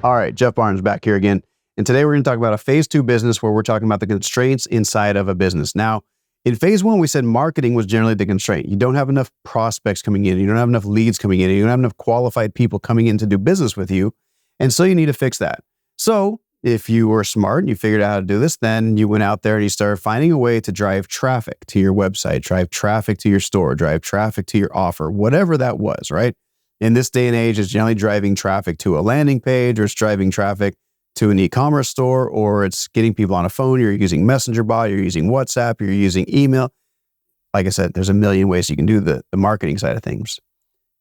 All right, Jeff Barnes back here again. And today we're going to talk about a phase 2 business where we're talking about the constraints inside of a business. Now, in phase 1, we said marketing was generally the constraint. You don't have enough prospects coming in. You don't have enough leads coming in. You don't have enough qualified people coming in to do business with you. And so you need to fix that. So if you were smart and you figured out how to do this, then you went out there and you started finding a way to drive traffic to your website, drive traffic to your store, drive traffic to your offer, whatever that was, right? In this day and age, it's generally driving traffic to a landing page, or it's driving traffic to an e-commerce store, or it's getting people on a phone. You're using Messenger bot, you're using WhatsApp, you're using email. Like I said, there's a million ways you can do the marketing side of things.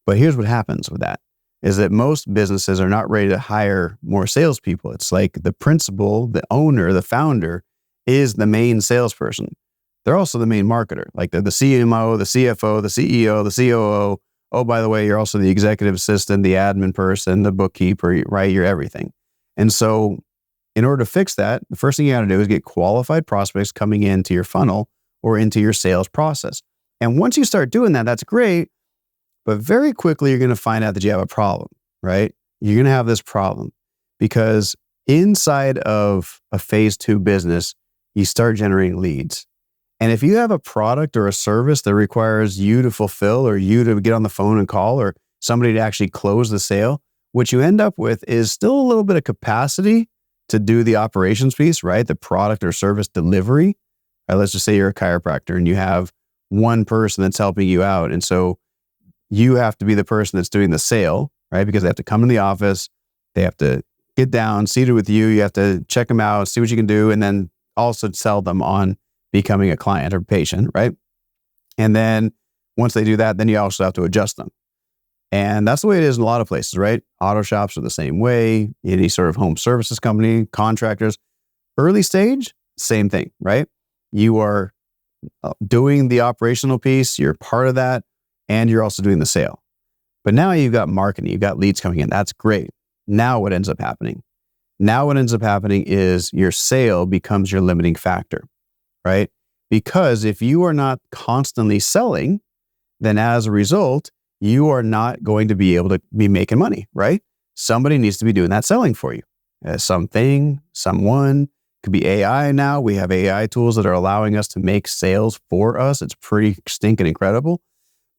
But here's what happens with that, is that most businesses are not ready to hire more salespeople. It's like the principal, the owner, the founder is the main salesperson. They're also the main marketer. Like they're the CMO, the CFO, the CEO, the COO. Oh, by the way, you're also the executive assistant, the admin person, the bookkeeper, right? You're everything. And so in order to fix that, the first thing you got to do is get qualified prospects coming into your funnel or into your sales process. And once you start doing that, that's great. But very quickly, you're going to find out that you have a problem, right? You're going to have this problem because inside of a phase 2 business, you start generating leads. And if you have a product or a service that requires you to fulfill, or you to get on the phone and call, or somebody to actually close the sale, what you end up with is still a little bit of capacity to do the operations piece, right? The product or service delivery. Right, let's just say you're a chiropractor and you have one person that's helping you out. And so you have to be the person that's doing the sale, right? Because they have to come in the office, they have to get down, seated with you, you have to check them out, see what you can do, and then also sell them on becoming a client or patient, right? And then once they do that, then you also have to adjust them. And that's the way it is in a lot of places, right? Auto shops are the same way, any sort of home services company, contractors. Early stage, same thing, right? You are doing the operational piece, you're part of that, and you're also doing the sale. But now you've got marketing, you've got leads coming in. That's great. Now what ends up happening? Now what ends up happening is your sale becomes your limiting factor, right? Because if you are not constantly selling, then as a result, you are not going to be able to be making money, right? Somebody needs to be doing that selling for you. Something, someone, could be AI now. We have AI tools that are allowing us to make sales for us. It's pretty stinking incredible.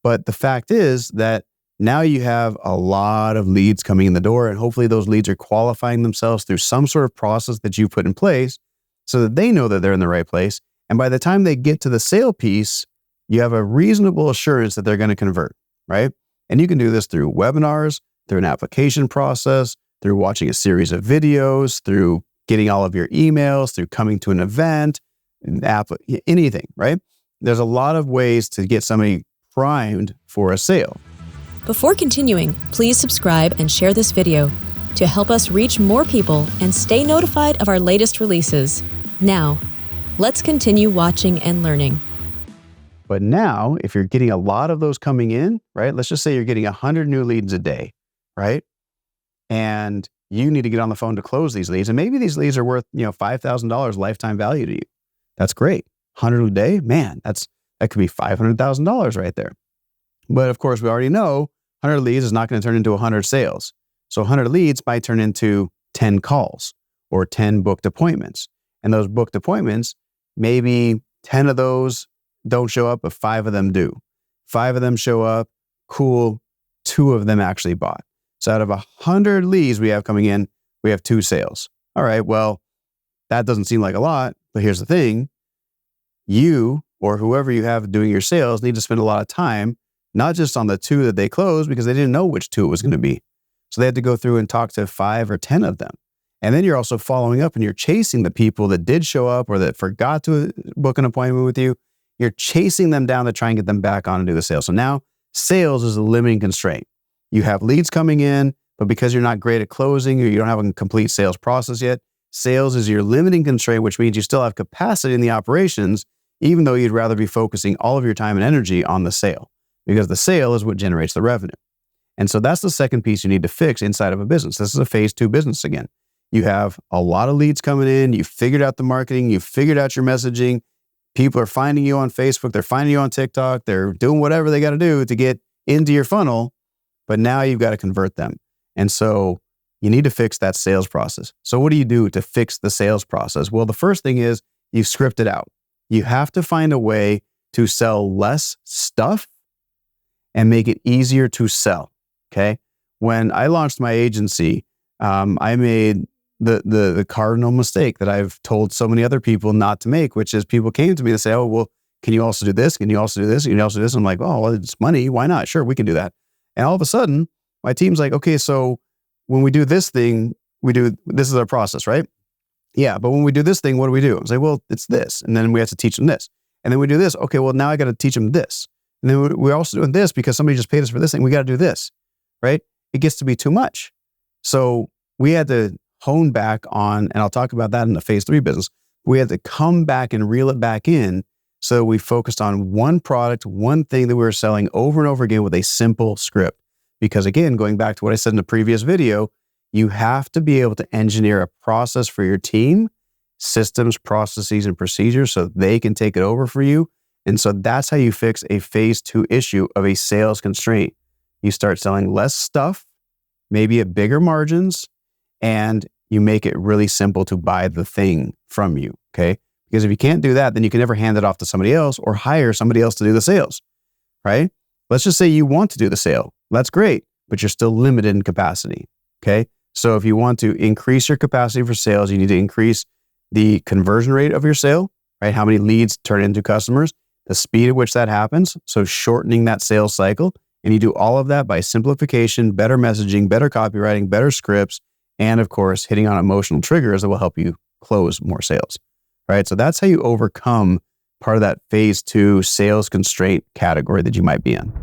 But the fact is that now you have a lot of leads coming in the door, and hopefully those leads are qualifying themselves through some sort of process that you put in place so that they know that they're in the right place. And by the time they get to the sale piece, you have a reasonable assurance that they're going to convert, right? And you can do this through webinars, through an application process, through watching a series of videos, through getting all of your emails, through coming to an event, anything, right? There's a lot of ways to get somebody primed for a sale. Before continuing, please subscribe and share this video to help us reach more people and stay notified of our latest releases. Now, let's continue watching and learning. But now, if you're getting a lot of those coming in, right? Let's just say you're getting 100 new leads a day, right? And you need to get on the phone to close these leads. And maybe these leads are worth, $5,000 lifetime value to you. That's great. 100 a day, man, that could be $500,000 right there. But of course, we already know 100 leads is not going to turn into 100 sales. So 100 leads might turn into 10 calls or 10 booked appointments. And those booked appointments, maybe 10 of those don't show up, but 5 of them do. 5 of them show up, cool, 2 of them actually bought. So out of 100 leads we have coming in, we have 2 sales. All right, well, that doesn't seem like a lot, but here's the thing. You or whoever you have doing your sales need to spend a lot of time, not just on the 2 that they closed, because they didn't know which 2 it was going to be. So they had to go through and talk to 5 or 10 of them. And then you're also following up and you're chasing the people that did show up or that forgot to book an appointment with you. You're chasing them down to try and get them back on and do the sale. So now sales is a limiting constraint. You have leads coming in, but because you're not great at closing or you don't have a complete sales process yet, sales is your limiting constraint, which means you still have capacity in the operations, even though you'd rather be focusing all of your time and energy on the sale, because the sale is what generates the revenue. And so that's the second piece you need to fix inside of a business. This is a phase 2 business again. You have a lot of leads coming in. You figured out the marketing. You figured out your messaging. People are finding you on Facebook. They're finding you on TikTok. They're doing whatever they got to do to get into your funnel. But now you've got to convert them. And so you need to fix that sales process. So what do you do to fix the sales process? Well, the first thing is you script it out. You have to find a way to sell less stuff and make it easier to sell. Okay. When I launched my agency, I made the cardinal mistake that I've told so many other people not to make, which is people came to me to say, oh, well, can you also do this? Can you also do this? Can you also do this? I'm like, oh, well, it's money. Why not? Sure, we can do that. And all of a sudden, my team's like, okay, so when we do this thing, this is our process, right? Yeah, but when we do this thing, what do we do? I was like, well, it's this. And then we have to teach them this. And then we do this. Okay, well, now I got to teach them this. And then we're also doing this because somebody just paid us for this thing. We got to do this, right? It gets to be too much. So we had to hone back on, and I'll talk about that in the phase 3 business. We had to come back and reel it back in. So we focused on one product, one thing that we were selling over and over again with a simple script. Because again, going back to what I said in the previous video, you have to be able to engineer a process for your team, systems, processes, and procedures so they can take it over for you. And so that's how you fix a phase 2 issue of a sales constraint. You start selling less stuff, maybe at bigger margins, and you make it really simple to buy the thing from you, okay? Because if you can't do that, then you can never hand it off to somebody else or hire somebody else to do the sales, right? Let's just say you want to do the sale. That's great, but you're still limited in capacity, okay? So if you want to increase your capacity for sales, you need to increase the conversion rate of your sale, right? How many leads turn into customers, the speed at which that happens, so shortening that sales cycle. And you do all of that by simplification, better messaging, better copywriting, better scripts, and of course, hitting on emotional triggers that will help you close more sales, right? So that's how you overcome part of that phase 2 sales constraint category that you might be in.